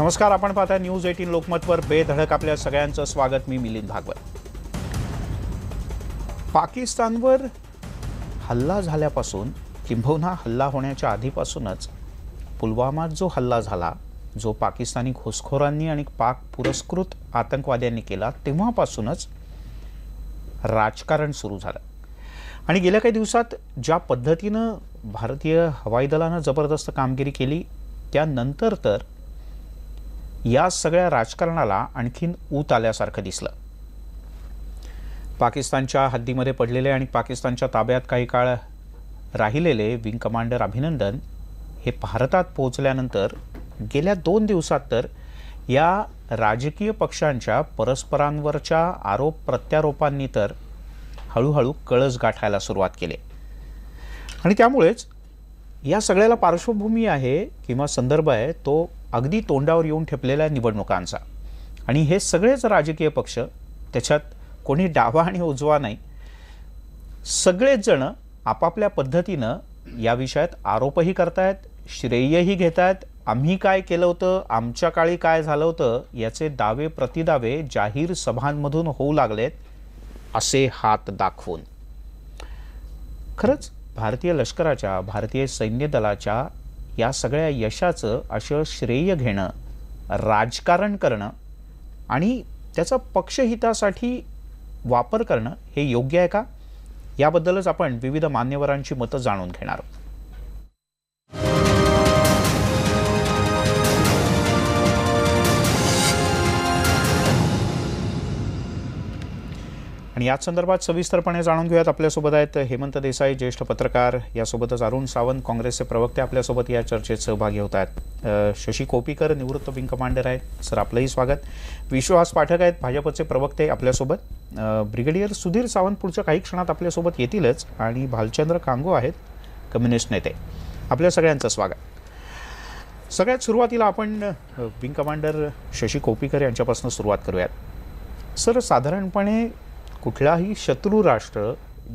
नमस्कार, आपण पाहता न्यूज 18 लोकमतवर बेधडक आपल्या सगळ्यांचं स्वागत. मी मिलिंद भागवत. पाकिस्तानवर हल्ला झाल्यापासून किंबहुना हल्ला होण्याच्या आधीपासूनच पुलवामात जो हल्ला झाला, जो पाकिस्तानी घुसखोरांनी आणि पाक पुरस्कृत आतंकवाद्यांनी केला, तेव्हापासूनच राजकारण सुरू झालं. आणि गेल्या काही दिवसात ज्या पद्धतीनं भारतीय हवाई दलानं जबरदस्त कामगिरी केली, त्यानंतर तर या सगळ्या राजकारणाला आणखीन ऊत आल्यासारखं दिसलं. पाकिस्तानच्या हद्दीमध्ये पडलेले आणि पाकिस्तानच्या ताब्यात काही काळ राहिलेले विंग कमांडर अभिनंदन हे भारतात पोहोचल्यानंतर गेल्या 2 दिवसात तर या राजकीय पक्षांच्या परस्परांवरच्या आरोप प्रत्यारोपांनी तर हळूहळू कळस गाठायला सुरुवात केली. आणि त्यामुळेच या सगळ्याला पार्श्वभूमी आहे किंवा संदर्भ आहे तो अगदी तोंडावर येऊन ठेपलेल्या निवडणुकांचा. आणि हे सगळेच राजकीय पक्ष, त्याच्यात कोणी डावा आणि उजवा नाही, सगळेच जण आपापल्या पद्धतीनं या विषयात आरोपही करतायत, श्रेयही घेतायत. आम्ही काय केलं होतं, आमच्या काळी काय झालं होतं, याचे दावे प्रतिदावे जाहीर सभांमधून होऊ लागलेत, असे हात दाखवून. खरंच भारतीय लष्कराच्या, भारतीय सैन्य दलाच्या या सगळ्या यशाचं असं श्रेय घेणं, राजकारण करणं आणि त्याचा पक्षहितासाठी वापर करणं हे योग्य आहे का? याबद्दलच आपण विविध मान्यवरांची मतं जाणून घेणार आहोत. आणि याच संदर्भात सविस्तरपणे जाणून घेऊयात. आपल्यासोबत आहेत हेमंत देसाई, ज्येष्ठ पत्रकार, यासोबतच अरुण सावंत, काँग्रेसचे प्रवक्ते आपल्यासोबत या चर्चेत सहभागी होत आहेत. शशी कोपीकर, निवृत्त विंग कमांडर आहेत. सर, आपलंही स्वागत. विश्वास पाठक आहेत, भाजपचे प्रवक्ते आपल्यासोबत. ब्रिगेडियर सुधीर सावंत पुढच्या काही क्षणात आपल्यासोबत येतीलच. आणि भालचंद्र कांगो आहेत, कम्युनिस्ट नेते. आपल्या सगळ्यांचं स्वागत. सगळ्यात सुरुवातीला आपण विंग कमांडर शशी कोपीकर यांच्यापासून सुरुवात करूयात. सर, साधारणपणे कुठलाही शत्रू राष्ट्र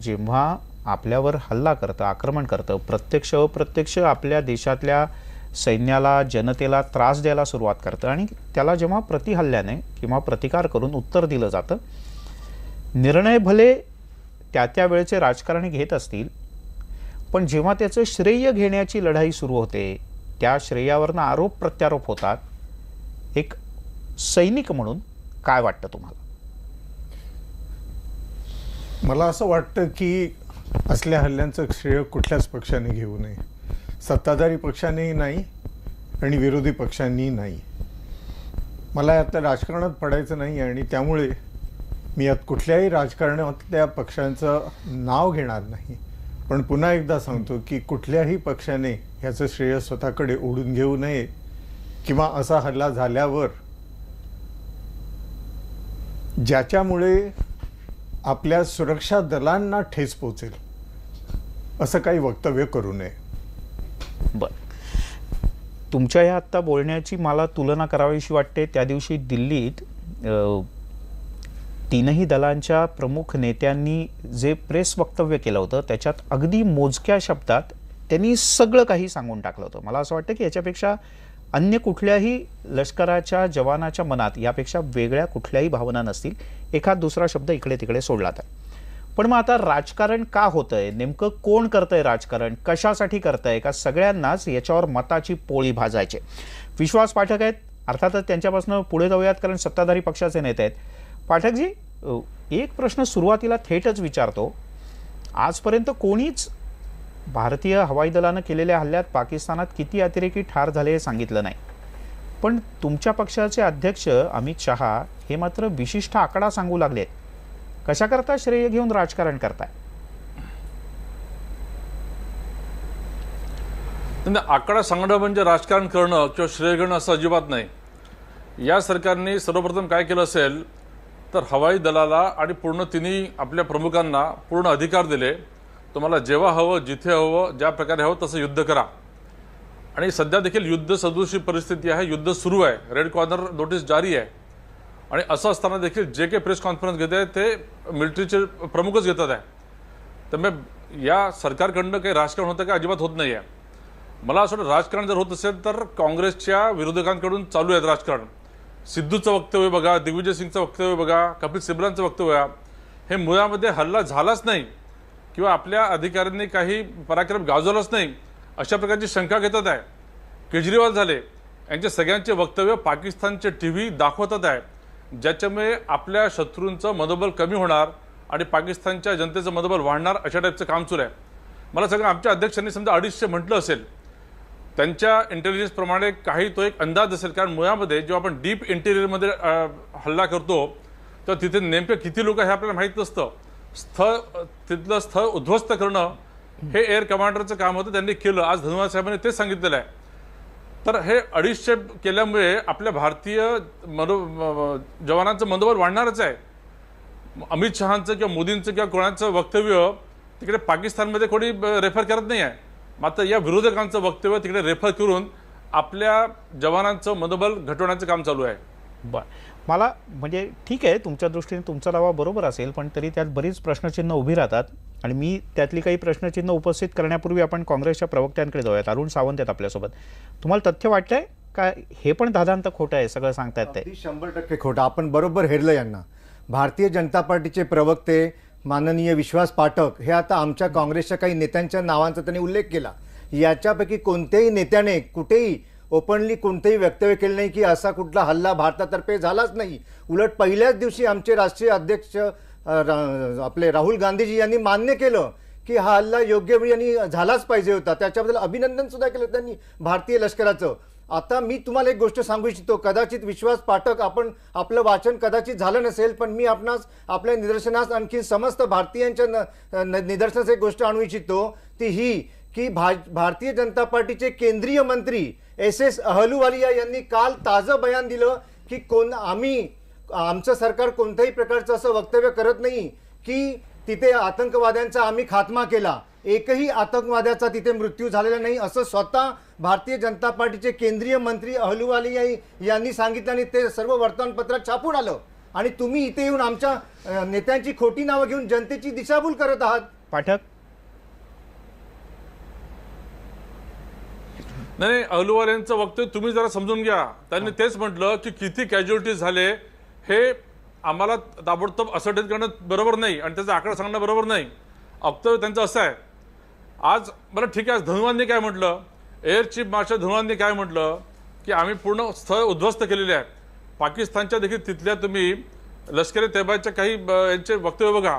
जेव्हा आपल्यावर हल्ला करतं, आक्रमण करतं, प्रत्यक्ष अप्रत्यक्ष आपल्या देशातल्या सैन्याला, जनतेला त्रास द्यायला सुरुवात करतं आणि त्याला जेव्हा प्रतिहल्ल्याने किंवा प्रतिकार करून उत्तर दिलं जातं, निर्णय भले त्या वेळेचे राजकारणी घेत असतील, पण जेव्हा त्याचं श्रेय घेण्याची लढाई सुरू होते, त्या श्रेयावरनं आरोप प्रत्यारोप होतात. एक सैनिक म्हणून काय वाटतं तुम्हाला? मला असं वाटतं की असल्या हल्ल्यांचं श्रेय कुठल्याच पक्षाने घेऊ नये. सत्ताधारी पक्षानेही नाही आणि विरोधी पक्षांनीही नाही. मला यात राजकारणात पडायचं नाही आणि त्यामुळे मी यात कुठल्याही राजकारणातल्या पक्षांचं नाव घेणार नाही. पण पुन्हा एकदा सांगतो की कुठल्याही पक्षाने ह्याचं श्रेय स्वतःकडे ओढून घेऊ नये किंवा असा हल्ला झाल्यावर ज्याच्यामुळे आपल्या सुरक्षा दलांना ठेच पोहोचेल असं काही वक्तव्य करू नये. बरं, तुमच्या या आत्ता बोलण्याची मला तुलना करावीशी वाटते. त्या दिवशी दिल्लीत तीनही दलांच्या प्रमुख नेत्यांनी जे प्रेस वक्तव्य केलं होतं, त्याच्यात अगदी मोजक्या शब्दात त्यांनी सगळं काही सांगून टाकलं होतं. मला असं वाटतं की याच्यापेक्षा अन्य कुठल्याही लष्कराच्या जवानाच्या मनात यापेक्षा वेगळ्या कुठल्याही भावना नसतील. एखाद दुसरा शब्द इकडे तिकडे सोडला तर. पण मग आता राजकारण का होतंय, नेमकं कोण करतंय राजकारण, कशासाठी करतंय, का सगळ्यांनाच याच्यावर मताची पोळी भाजायचे? विश्वास पाठक आहेत, अर्थातच त्यांच्यापासून पुढे जाऊयात कारण सत्ताधारी पक्षाचे नेते आहेत. पाठकजी, एक प्रश्न सुरुवातीला थेटच विचारतो. आजपर्यंत कोणीच भारतीय हवाई दलानं केलेल्या हल्ल्यात पाकिस्तानात किती अतिरेकी ठार झाले हे सांगितलं नाही. पण तुमच्या पक्षाचे अध्यक्ष अमित शहा हे मात्र विशिष्ट आकडा सांगू लागलेत. कशा करता श्रेय घेऊन राजकारण करताय? आकडा सांगणं म्हणजे राजकारण करणं किंवा श्रेय घेणं असं अजिबात नाही. या सरकारने सर्वप्रथम काय केलं असेल तर हवाई दलाला आणि पूर्ण तिन्ही आपल्या प्रमुखांना पूर्ण अधिकार दिले. तुम्हाला जेव्हा हवं, जिथे हवं, ज्या प्रकारे हवं तसं युद्ध करा. आणि सध्या देखील युद्ध सदृश परिस्थिती आहे, युद्ध सुरू आहे, रेड कॉर्नर नोटीस जारी आहे. आणि असं असताना देखील जे काही प्रेस कॉन्फरन्स घेत आहे ते मिलिटरीचे प्रमुखच घेतात आहे. त्यामुळे या सरकारकडनं काही राजकारण होतं का? अजिबात होत नाही आहे. मला असं वाटतं राजकारण जर होत असेल तर काँग्रेसच्या विरोधकांकडून चालू आहे राजकारण. सिद्धूचं वक्तव्य बघा, दिग्विजय सिंगचं वक्तव्य बघा, कपिल सिब्बलांचं वक्तव्य बघा, हे मुळामध्ये हल्ला झालाच नाही किंवा आपल्या अधिकाऱ्यांनी काही पराक्रम गाजवलाच नाही अशा प्रकारची शंका घेतात आहे. केजरीवाल झाले, यांचे सगळ्यांचे वक्तव्य पाकिस्तानचे TV दाखवतात आहे, ज्याच्यामुळे आपल्या शत्रूंचं मनोबल कमी होणार आणि पाकिस्तानच्या जनतेचं मनोबल वाढणार अशा टाईपचं काम सुरू आहे. मला सगळं आमच्या अध्यक्षांनी समजा 250 म्हटलं असेल, त्यांच्या इंटेलिजन्सप्रमाणे काही तो एक अंदाज असेल, कारण मुळामध्ये जेव्हा आपण डीप इंटेरियरमध्ये हल्ला करतो तर तिथे नेमकं किती लोक हे आपल्याला माहीत नसतं. तिथलं स्थळ उद्ध्वस्त करणं हे एअर कमांडरचं काम होतं, त्यांनी केलं. आज धनुवाद साहेबांनी तेच सांगितलेलं आहे. तर हे 250 केल्यामुळे आपल्या भारतीय जवानांचं मनोबल वाढणारच आहे. अमित शहांचं किंवा मोदींचं किंवा कोणाचं वक्तव्य तिकडे पाकिस्तानमध्ये कोणी रेफर करत नाही आहे, मात्र या विरोधकांचं वक्तव्य तिकडे रेफर करून आपल्या जवानांचं मनोबल घटवण्याचं काम चालू आहे. बरं, मला म्हणजे ठीक आहे, तुमच्या दृष्टीने तुमचा दावा बरोबर असेल, पण तरी त्यात बरीच प्रश्नचिन्ह उभी राहतात आणि मी त्यातली काही प्रश्नचिन्ह उपस्थित करण्यापूर्वी आपण काँग्रेसच्या प्रवक्त्यांकडे जाऊयात. अरुण सावंत आहेत आपल्यासोबत. तुम्हाला तथ्य वाटतंय का हे पण दादांत खोटं आहे सगळं सांगतायत ते? 100% खोटं. आपण बरोबर हेरलं यांना. भारतीय जनता पार्टीचे प्रवक्ते माननीय विश्वास पाठक हे आता आमच्या काँग्रेसच्या काही नेत्यांच्या नावांचा त्यांनी उल्लेख केला. याच्यापैकी कोणत्याही नेत्याने कुठेही ओपनली कोणतेही वक्तव्य केले नाही की असा कुठला हल्ला भारतातर्फे झालाच नाही. उलट पहिल्याच दिवशी आमचे राष्ट्रीय अध्यक्ष आपले राहुल गांधीजी यांनी मान्य केलं की हा हल्ला योग्य वेळी आणि झालाच पाहिजे होता. त्याच्याबद्दल अभिनंदन सुद्धा केलं त्यांनी भारतीय लष्कराचं. आता मी तुम्हाला एक गोष्ट सांगू इच्छितो, कदाचित विश्वास पाठक आपण आपलं वाचन कदाचित झालं नसेल, पण मी आपणास आपल्या निदर्शनास आणखी समस्त भारतीयांच्या निदर्शनास एक गोष्ट आणू इच्छितो, ती ही की भारतीय जनता पार्टीचे केंद्रीय मंत्री SS अहलुवालिया यांनी काल ताजं बयान दिलं की आमचं सरकार कोणत्याही प्रकारचं असं वक्तव्य करत नाही की तिथे आतंकवाद्यांचा आम्ही खात्मा केला. एकही आतंकवाद्याचा तिथे मृत्यू झालेला नाही असं स्वतः भारतीय जनता पार्टीचे केंद्रीय मंत्री अहलुवालिया यांनी सांगितलं आणि ते सर्व वर्तमानपत्रात छापून आलं. आणि तुम्ही इथे येऊन आमच्या नेत्यांची खोटी नावं घेऊन जनतेची दिशाभूल करत आहात. पाठक, नाही, अहलुवालियांचं वक्तव्य तुम्ही जरा समजून घ्या. त्यांनी तेच म्हटलं की किती कॅज्युअलिटीज झाले हे आम्हाला ताबडतोब असर्टेट करणं बरोबर नाही आणि त्याचा आकडा सांगणं बरोबर नाही. वक्तव्य त्यांचं असं आहे. आज बरं ठीक आहे, धनुवांनी काय म्हटलं, एअर चीफ मार्शल धनुवांनी काय म्हटलं की आम्ही पूर्ण स्थळ उद्ध्वस्त केलेले आहे. पाकिस्तानच्या देखील तिथल्या तुम्ही लष्करी तैबाच्या काही यांचे वक्तव्य बघा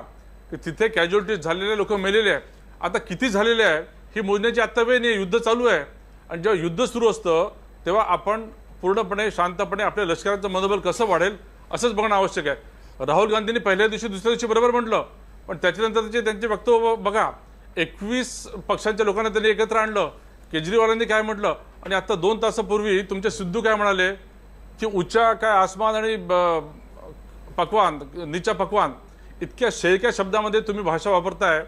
की तिथे कॅज्युअलिटीज झालेले लोक मेलेले आहेत. आता किती झालेले आहे ही मोजण्याची आत्ता वेळ नाही, युद्ध चालू आहे. आणि जेव्हा युद्ध सुरू असतं तेव्हा आपण पूर्णपणे शांतपणे आपल्या लष्कराचं मनोबल कसं वाढेल असंच बघणं आवश्यक आहे. राहुल गांधींनी पहिल्या दिवशी दुसऱ्या दिवशी बरोबर म्हटलं, पण त्याच्यानंतर त्यांचे वक्तव्य बघा. 21 पक्षांच्या लोकांना त्यांनी एकत्र आणलं. केजरीवालांनी काय म्हटलं आणि आता 2 तासापूर्वी तुमचे सिद्धू काय म्हणाले की उच्चा काय आसमान आणि पकवान नीचा पकवान इतक्या शेळक्या शब्दामध्ये तुम्ही भाषा वापरताय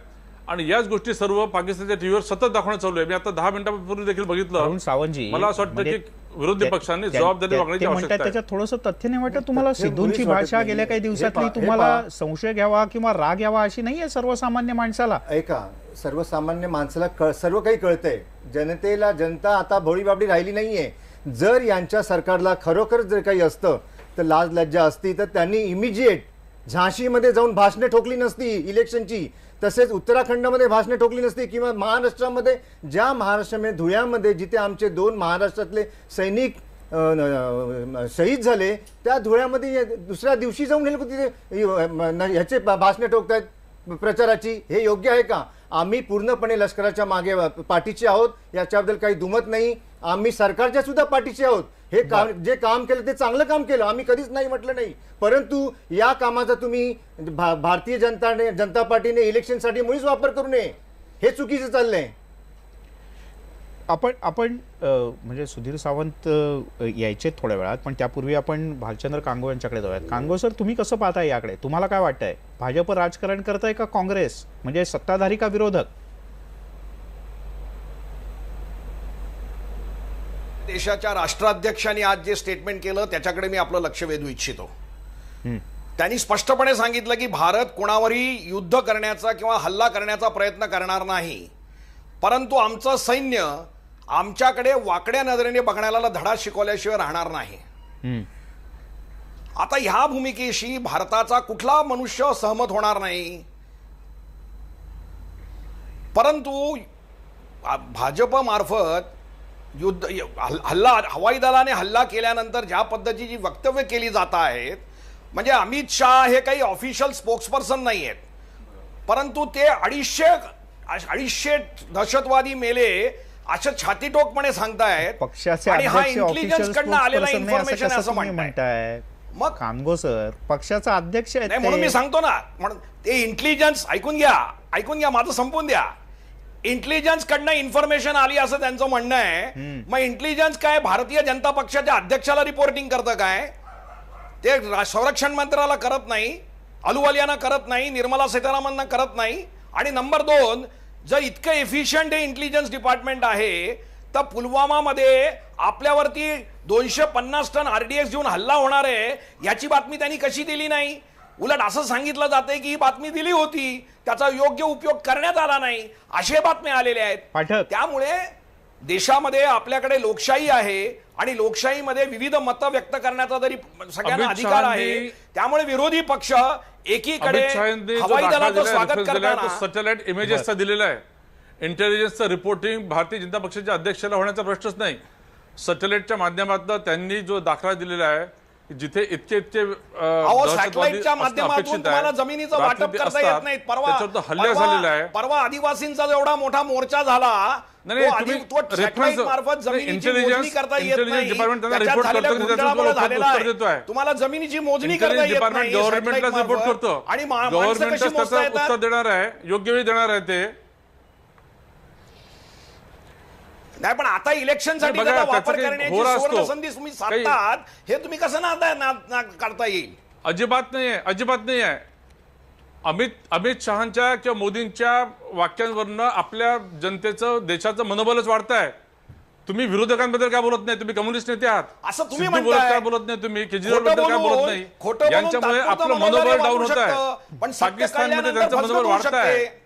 आणि याच गोष्टी सर्व पाकिस्तानच्या टीव्हीवर सतत दाखवणं चालू आहे. मी आता 10 मिनिटांपूर्वी देखील बघितलं. अरुण सावंतजी, मला असं वाटतं की विरोधी पक्षांनी जबाबदारी वागण्याची आवश्यकता आहे. त्याच्यात थोडंसं तथ्य नाही वाटत तुम्हाला? सिद्धूंची भाषा गेल्या काही दिवसातली तुम्हाला संशय घ्यावा किंवा राग यावा अशी नाहीये सर्वसामान्य माणसाला? ऐका, सर्वसामान्य माणसाला सर्व काही कळतंय. जनतेला जनता आता भोळीबाबडी राहिली नाहीये. जर यांच्या सरकारला खरोखर जर काही असतं तर लाज लज्जा असती तर त्यांनी इमिजिएट झाशीमध्ये जाऊन भाषणे ठोकली नसती इलेक्शनची, तसेच उत्तराखंडमध्ये भाषणे ठोकली नसती, किंवा महाराष्ट्रामध्ये ज्या महाराष्ट्रामध्ये धुळ्यामध्ये जिथे आमचे 2 महाराष्ट्रातले सैनिक शहीद झाले त्या धुळ्यामध्ये दुसऱ्या दिवशी जाऊन तिथे ह्याचे भाषणे ठोकतायत प्रचाराची. हे योग्य आहे का? आम्ही पूर्णपणे लष्कराच्या मागे पाठीचे आहोत, याच्याबद्दल काही दुमत नाही. आम्ही सरकारच्या सुद्धा पाठीचे आहोत. हे काम जे काम केलं ते चांगलं काम केलं, आम्ही कधीच नाही म्हटलं नाही. परंतु या कामाचा तुम्ही भारतीय जनता पार्टीने इलेक्शनसाठी मुळीच वापर करू नये. हे चुकीचं चाललंय. आपण म्हणजे सुधीर सावंत यायचे थोड्या वेळात, पण त्यापूर्वी आपण भालचंद्र कांगो यांच्याकडे जाऊयात. कांगो सर, तुम्ही कसं पाहताय याकडे? तुम्हाला काय वाटतंय, भाजप राजकारण करताय का काँग्रेस, म्हणजे सत्ताधारी का विरोधक? देशाच्या राष्ट्राध्यक्षांनी आज जे स्टेटमेंट केलं त्याच्याकडे मी आपलं लक्ष वेधू इच्छितो. त्यांनी स्पष्टपणे सांगितलं की भारत कोणावरही युद्ध करण्याचा किंवा हल्ला करण्याचा प्रयत्न करणार नाही, परंतु आमचं सैन्य आमच्याकडे वाकड्या नजरेने बघण्याला धडा शिकवल्याशिवाय राहणार नाही. हम्म. आता ह्या भूमिकेशी भारताचा कुठला मनुष्य सहमत होणार नाही. परंतु भाजप मार्फत हल्ला हवाई दलाने हल्ला केल्यानंतर ज्या पद्धतीची वक्तव्य केली जात आहेत, म्हणजे अमित शाह हे काही ऑफिशियल स्पोक्सपर्सन नाही आहेत, परंतु ते 250 दहशतवादी मेले असं छातीटोकपणे सांगतायत पक्षाचे आणि हा अध्यक्ष इंटेलिजन्स कडनं आलेला ऑफिशियल इन्फॉर्मेशन असं तुम्ही म्हणताय. म्हणताय. मग कानगो सर पक्षाचा अध्यक्ष आहेत नाही म्हणून मी ते. सांगतो ना, म्हणून ते इंटेलिजन्स ऐकून घ्या माझं संपवून द्या. इंटेलिजन्स कडनं इन्फॉर्मेशन आली असं त्यांचं म्हणणं आहे. मग इंटेलिजन्स काय भारतीय जनता पक्षाच्या अध्यक्षाला रिपोर्टिंग करतं काय? ते संरक्षण मंत्र्याला करत नाही, अहलुवालियांना करत नाही, निर्मला सीतारामनना करत नाही. आणि नंबर 2, जर इतकं एफिशियंट हे इंटेलिजन्स डिपार्टमेंट आहे तर पुलवामामध्ये आपल्यावरती 250 टन RDX घेऊन हल्ला होणार आहे याची बातमी त्यांनी कशी दिली नाही? उलट असं सांगितलं जातंय की ही बातमी दिली होती, त्याचा योग्य उपयोग करण्यात आला नाही, असे बातम्या आलेल्या आहेत. पाठक. त्यामुळे देशामध्ये आपल्याकडे लोकशाही आहे आणि लोकशाहीमध्ये विविध मतं व्यक्त करण्याचा जरी सगळ्यांना अमित अधिकार आहे, शहांनी- त्यामुळे विरोधी पक्ष एकीकडे अमित शहांनी जो हवाई दाखला दलाचं दिलाय, स्वागत रेफरन्स दिलाय, तो करताना सॅटेलाइट इमेजेसचा दिलेला आहे. इंटेलिजन्सचं रिपोर्टिंग भारतीय जनता पक्षाच्या अध्यक्षाला होण्याचा प्रश्नच नाही. सॅटेलाइटच्या माध्यमातून त्यांनी जो दाखला दिलेला आहे, जिथे इतके सॅटेलाइटच्या माध्यमातून तुम्हाला जमिनीचं वाटप करता येत नाही. हल्ला झालेला आहे. परवा आदिवासींचा जेवढा मोठा मोर्चा झाला, सॅटेलाइट मार्फत जमिनीची मोजणी करता येत नाही. त्याच्यात झालेल्या गुंडाळामुळे झालेला आहे. तुम्हाला जमिनीची मोजणी करता येत नाही गव्हर्नमेंटला रिपोर्ट करतो आणि गव्हर्नमेंट त्याचा उत्तर देणार आहे, योग्य वेळी देणार आहे ते. नाही पण आता इलेक्शनसाठी बघा, त्याचा वापर त्याचा काही करण्याची घोर असतो. सुवर्ण संधी तुम्ही साधतात, हे तुम्ही कसं करता येईल? अजिबात नाही आहे. अमित शहांच्या किंवा मोदींच्या वाक्यांवरनं आपल्या जनतेचं देशाचं मनोबलच वाढत आहे. तुम्ही विरोधकांबद्दल काय बोलत नाही? तुम्ही कम्युनिस्ट नेते आहात, असं तुम्ही सिद्धू म्हणताय. बोलत काय बोलत नाही? तुम्ही केजरीवाल बद्दल काय बोलत नाही? यांच्यामुळे आपलं मनोबल डाऊन होत आहे. पण सत्य पाकिस्तानमध्ये कळल्यानंतर त्यांचं मनोबल फसवणूक वाढत आहे. शकते.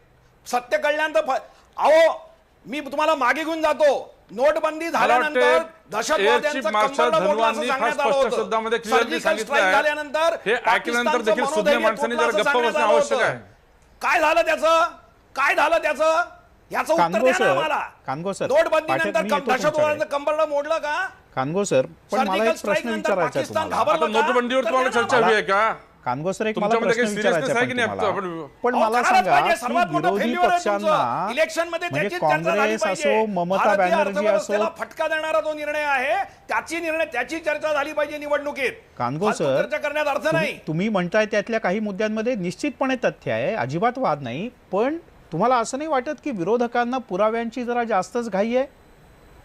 सत्य कळल्यानंतर अहो मी तुम्हाला मागे घेऊन जातो. नोटबंदी झाल्यानंतर दहशतवाद्यांचा कंबरडा मोडला असं सांगण्यात आलं होतं. सर्जिकल स्ट्राईक झाल्यानंतर हे ऐकल्यानंतर देखील सुज्ञ माणसांनी जरा गप्प बसणं आवश्यक आहे. काय झालं त्याचं याचं उत्तर द्या ना आम्हाला. कानगो सर, नोटबंदीनंतर पाठक, मी येतो दहशतवाद्यांचं कंबरडं मोडलं का? कानगो सर, पण मला सर्जिकल एक स्ट्राईक प्रश्न नंतर विचारायचा आहे पाकिस्तान तुम्हाला. घाबरलं आता नोटबंदीवर तुम्हाला चर्चा हवी आहे का? कानगो सर, एक मला तुमच्यामध्ये प्रश्न काही विचारायचा seriousness आहे की आहे नाही? तुम्हाला. पण अहो, मला करायलाच सांगा पाहिजे. की सर्वात मोठं विरोधी failure आहे पक्षांना तुमचं. इलेक्शनमध्ये म्हणजे त्याची चर्चा झाली काँग्रेस पाहिजे. असो, ममता भारतीय बॅनर्जी असो, अर्थव्यवस्थेला फटका देणारा जो निर्णय आहे त्याची चर्चा झाली पाहिजे निवडणुकीत. कानगो फालतू सर, चर्चा करण्यात अर्थ नाही. तुम्ही म्हणताय त्यातल्या काही मुद्द्यांमध्ये निश्चितपणे तथ्य आहे, अजिबात वाद नाही. पण तुम्हाला असं नाही वाटत की विरोधकांना पुराव्यांची जरा जास्तच घाई आहे?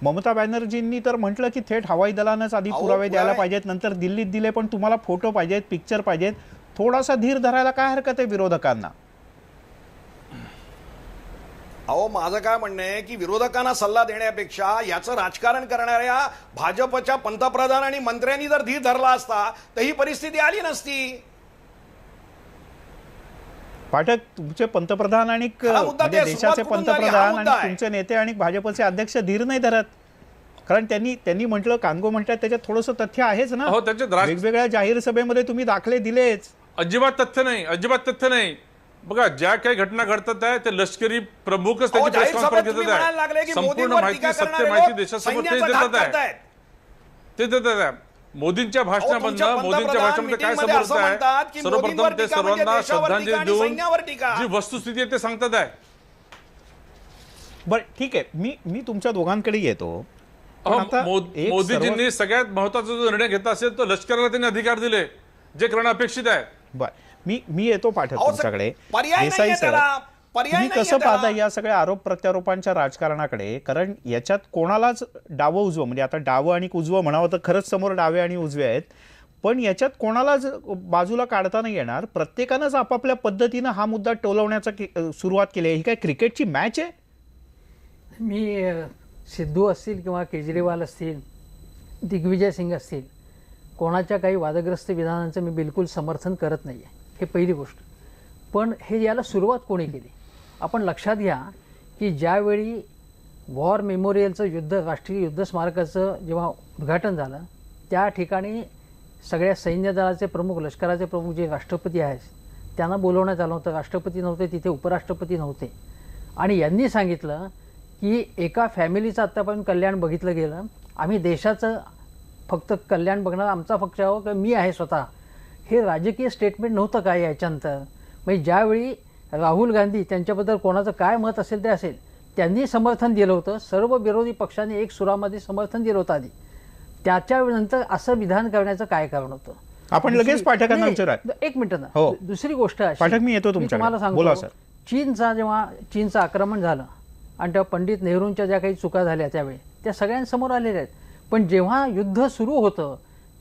ममता बॅनर्जींनी तर म्हटलं की थेट हवाई दलानंच आधी पुरावे द्यायला पाहिजेत, नंतर दिल्लीत दिले, पण तुम्हाला फोटो पाहिजेत, पिक्चर पाहिजेत. थोडासा धीर धरायला काय हरकत आहे विरोधकांना? अहो माझं काय म्हणणं आहे की विरोधकांना सल्ला देण्यापेक्षा याचं राजकारण करणाऱ्या भाजपच्या पंतप्रधान आणि मंत्र्यांनी जर धीर धरला असता तर ही परिस्थिती आली नसती. पाठक, तुमचे पंतप्रधान आणि हा मुद्दा म्हणजे ते देशाचे सुरुवात कुठून झाली? हा पंतप्रधान मुद्दा आणि आहे. तुमचे नेते आणि भाजपचे अध्यक्ष धीर नाही धरत. कारण त्यांनी म्हटलं, कानगो म्हणतात त्याच्यात थोडंसं तथ्य आहेच ना. हो, त्याच्यात वेगवेगळ्या जाहीर सभेमध्ये तुम्ही दाखले दिलेच. अजिबात तथ्य नाही. बघा, ज्या काही घटना घडतात आहे ते लष्करी प्रमुखच त्याची प्रेस कॉन्फरन्स घेतात आहे. संपूर्ण माहिती, सत्य माहिती देशासमोर तेच देतात आहे. ते देतात आहे. मोदींच्या भाषणामधनं काय समजत आहे? सर्वप्रथम ते सर्वांना श्रद्धांजली देऊन जी वस्तुस्थिती आहे ते सांगतात आहे. बरं, ठीक आहे, मी तुमच्या दोघांकडे येतो. पण आता एक मोदीजींनी सगळ्यात महत्वाचा जो निर्णय घेतला असेल तो लष्कराला त्यांनी अधिकार दिले, जे करणं अपेक्षित आहे. बरं, मी येतो पाठक तुमच्याकडे. पर्याय देसाई नाहीये सर, त्याला. पर्याय तुम्ही नाहीये कसं त्याला. पाहता या सगळ्या आरोप प्रत्यारोपांच्या राजकारणाकडे? कारण याच्यात कोणालाच डावं उजवं, म्हणजे आता डावं आणि उजवं म्हणावं तर खरंच समोर डावे आणि उजवे आहेत, पण याच्यात कोणालाच बाजूला काढता नाही येणार. प्रत्येकानंच आपापल्या पद्धतीनं हा मुद्दा टोलवण्याचा सुरुवात केली आहे. ही काय क्रिकेटची मॅच आहे? मी सिद्धू असतील किंवा केजरीवाल असतील, दिग्विजय सिंग असतील, कोणाच्या काही वादग्रस्त विधानांचं मी बिलकुल समर्थन करत नाही आहे, हे पहिली गोष्ट. पण हे याला सुरुवात कोणी केली? आपण लक्षात घ्या की ज्यावेळी वॉर मेमोरियलचं राष्ट्रीय युद्ध स्मारकाचं जेव्हा उद्घाटन झालं त्या ठिकाणी सगळ्या सैन्य दलाचे प्रमुख, लष्कराचे प्रमुख जे राष्ट्रपती आहेत त्यांना बोलवण्यात आलं होतं. राष्ट्रपती नव्हते तिथे, उपराष्ट्रपती नव्हते. आणि यांनी सांगितलं की एका फॅमिलीचं आत्तापर्यंत कल्याण बघितलं गेलं, आम्ही देशाचं फक्त कल्याण बघणार, आमचा पक्ष आहो की मी आहे स्वतः. हे राजकीय स्टेटमेंट नव्हतं काय याच्यानंतर. म्हणजे ज्यावेळी राहुल गांधी त्यांच्याबद्दल कोणाचं काय मत असेल ते असेल, त्यांनी समर्थन दिलं होतं. सर्व विरोधी पक्षांनी एक सुरामध्ये समर्थन दिलं होतं आधी. त्याच्यानंतर असं विधान करण्याचं काय कारण होतं? आपण लगेच पाठकांना नाही, विचारा. एक मिनिट ना. हो. दुसरी गोष्ट अशी, पाठक मी येतो तुम्हाला तुमच्याकडे. बोला सांगतो, सर. जेव्हा चीनचं आक्रमण झालं आणि तेव्हा पंडित नेहरूंच्या ज्या काही चुका झाल्या त्यावेळी त्या सगळ्यांसमोर आलेल्या आहेत. पण जेव्हा युद्ध सुरू होतं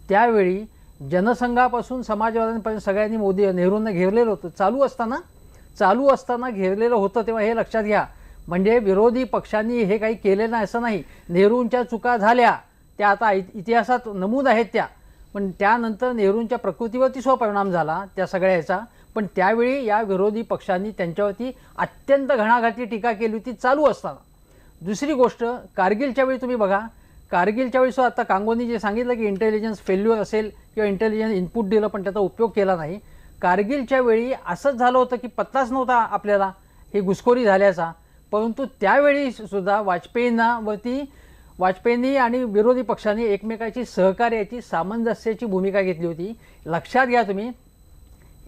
त्यावेळी जनसंघापासून समाजवाद्यांपर्यंत सगळ्यांनी नेहरूंना घेरलेलं होतं. चालू असताना घेरलेलं होतं. तेव्हा हे लक्षात घ्या. म्हणजे विरोधी पक्षांनी हे काही केलं नाही असं नाही. नेहरूंच्या चुका झाल्या त्या आता इतिहासात नमूद आहेत त्या, पण त्यानंतर नेहरूंच्या प्रकृतीवरती परिणाम झाला त्या सगळ्याचा. पण त्यावेळी या विरोधी पक्षांनी त्यांच्यावरती अत्यंत घणाघाती टीका केली होती चालू असताना. दुसरी गोष्ट, कारगिलच्या वेळी तुम्ही बघा, कारगिलच्या वेळी सुद्धा आता कांगोनी जे सांगितलं की इंटेलिजन्स फेल्युअर असेल किंवा इंटेलिजन्स इनपुट दिलं पण त्याचा उपयोग केला नाही. कारगिलच्या वेळी असंच झालं होतं की पत्ताच नव्हता आपल्याला हे घुसखोरी झाल्याचा. परंतु त्यावेळी सुद्धा वाजपेयींनी आणि विरोधी पक्षांनी एकमेकाची सहकार्याची, सामंजस्याची भूमिका घेतली होती. लक्षात घ्या तुम्ही,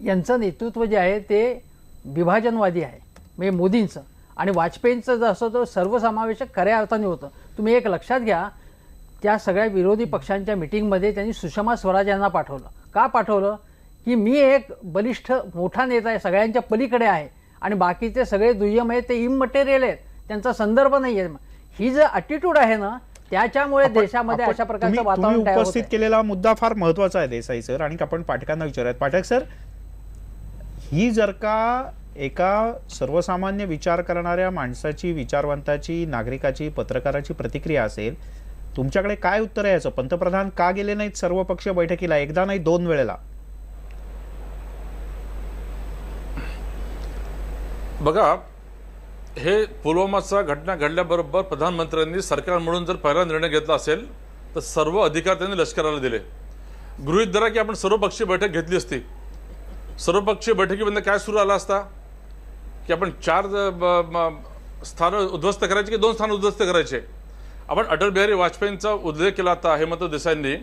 यांचं नेतृत्व जे आहे ते विभाजनवादी आहे, म्हणजे मोदींचं. आणि वाजपेयींचं जसं तो सर्वसमावेशक खऱ्या अर्थाने होतं. तुम्ही एक लक्षात घ्या, त्या सगळ्या विरोधी पक्षांच्या मिटिंगमध्ये त्यांनी सुषमा स्वराज यांना पाठवलं. का पाठवलं? की मी एक बलिष्ठ मोठा नेता आहे, सगळ्यांच्या पलीकडे आहे आणि बाकीचे सगळे दुय्यम आहेत, ते इमटेरियल आहेत, त्यांचा संदर्भ नाही आहे. ही जर ॲटिट्यूड आहे ना, त्याच्यामुळे देशामध्ये अशा प्रकारचं वातावरण तयार उपस्थित केलेला मुद्दा फार महत्वाचा आहे देसाई सर. आणि आपण पाठकांना विचारूयात. पाठक सर, ही जर का एका सर्वसामान्य विचार करणाऱ्या माणसाची, विचारवंताची, नागरिकाची, पत्रकाराची प्रतिक्रिया असेल, तुमच्याकडे काय उत्तर आहे याचं? पंतप्रधान का गेले नाहीत सर्वपक्षीय बैठकीला? एकदा नाही, 2 वेळेला. बघा, हे पुलवामाचा घटना घडल्याबरोबर प्रधानमंत्र्यांनी सरकार म्हणून जर पहिला निर्णय घेतला असेल तर सर्व अधिकार त्यांनी लष्कराला दिले. गृहीत धरा की आपण सर्वपक्षीय बैठक घेतली असती. सर्वपक्षीय बैठकीमध्ये काय सुरू आला असता की आपण 4 स्थानं उद्ध्वस्त करायची की 2 स्थानं उद्ध्वस्त करायचे. आपण अटल बिहारी वाजपेयींचा उल्लेख केला होता हेमंत देसाईंनी.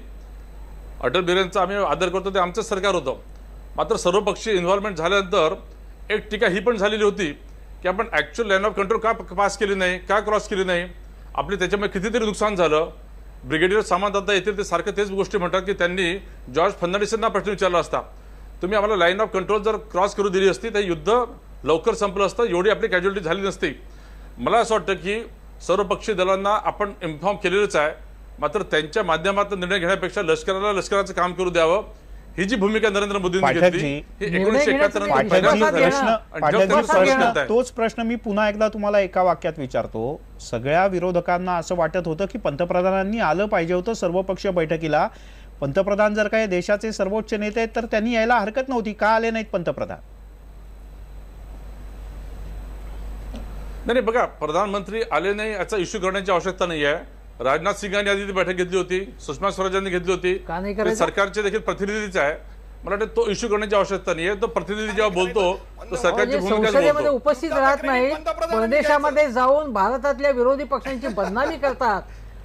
अटल बिहारींचा आम्ही आदर करतो, ते आमचंच सरकार होतं. मात्र सर्वपक्षीय इन्व्हॉल्वमेंट झाल्यानंतर एक टीका ही पण झालेली होती की आपण ॲक्च्युअल लाईन ऑफ कंट्रोल का पास केली नाही, का क्रॉस केली नाही, आपली त्याच्यामुळे कितीतरी नुकसान झालं. ब्रिगेडियर सामंत आता येतील ते सारखं तेच गोष्टी म्हणतात की त्यांनी जॉर्ज फर्नांडिसांना प्रश्न विचारला असता, तुम्ही आम्हाला लाईन ऑफ कंट्रोल जर क्रॉस करू दिली असती तर युद्ध लवकर संपलं असतं, एवढी आपली कॅज्युअलिटी झाली नसती. मला असं वाटतं की सर्वपक्षीय दलांना आपण इन्फॉर्म केलेलंच आहे, मात्र त्यांच्या माध्यमातून निर्णय घेण्यापेक्षा लष्कराला लष्कराचं काम करू द्यावं, ही जी भूमिका नरेंद्र मोदींनी घेतली ही 1971 तोच प्रश्न मी पुन्हा एकदा तुम्हाला एका वाक्यात विचारतो. सगळ्या विरोधकांना असं वाटत होतं की पंतप्रधानांनी आलं पाहिजे होतं सर्वपक्षीय बैठकीला. पंतप्रधान जर काही देशाचे सर्वोच्च नेते आहेत तर त्यांनी यायला हरकत नव्हती. का आले नाहीत पंतप्रधान? नाही, बघा, प्रधानमंत्री आले नाही याचा इश्यू करण्याची आवश्यकता नाही आहे. राजनाथ सिंगांनी आधी ती बैठक घेतली होती, सुषमा स्वराजांनी घेतली होती, सरकारचे देखील प्रतिनिधीच आहे. मला वाटतं तो इश्यू करण्याची आवश्यकता नाही आहे. तो प्रतिनिधी जेव्हा बोलतो तो सरकारची भूमिका संसदेमध्ये उपस्थित राहत नाही, परदेशामध्ये जाऊन भारतातल्या विरोधी पक्षांची बदनामी करतात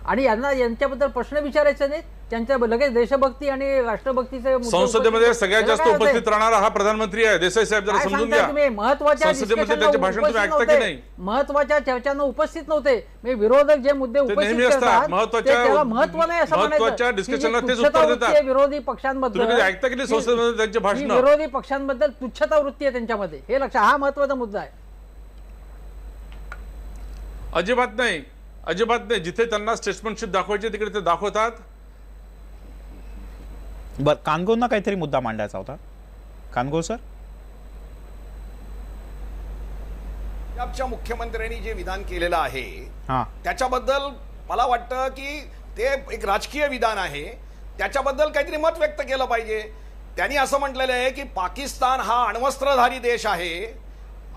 आणि यांच्याबद्दल प्रश्न विचारायचे नाहीत. त्यांच्या लगेच देशभक्ती आणि राष्ट्रभक्तीचे संसदेमध्ये सगळ्यात जास्त उपस्थित राहणारा हा प्रधानमंत्री आहे. देसाई साहेब, जरा समजून घ्या. महत्वाच्या चर्चांना उपस्थित नव्हते. विरोधक जे मुद्दे उपस्थित करतात त्याला महत्व नाही असं महत्वाच्या डिस्कशनला तेच उत्तर देतात. विरोधी पक्षांबद्दल ऐकता की संसदेमध्ये त्यांचे भाषण, विरोधी पक्षांबद्दल तुच्छता वृत्ती आहे त्यांच्यामध्ये. हे लक्षात, हा महत्वाचा मुद्दा आहे. अजिबात नाही, अजिबात नाही. जिथे त्यांना स्टेटमेंटशिप दाखवायची तिकडे ते दाखवतात. बर, कानगोंना काहीतरी मुद्दा मांडायचा होता. कानगो सर. पंजाबच्या मुख्यमंत्र्यांनी जे विधान केलेलं आहे हां, त्याच्याबद्दल मला वाटतं की ते एक राजकीय विधान आहे. त्याच्याबद्दल काहीतरी मत व्यक्त केलं पाहिजे. त्यांनी असं म्हटलेलं आहे की पाकिस्तान हा अण्वस्त्रधारी देश आहे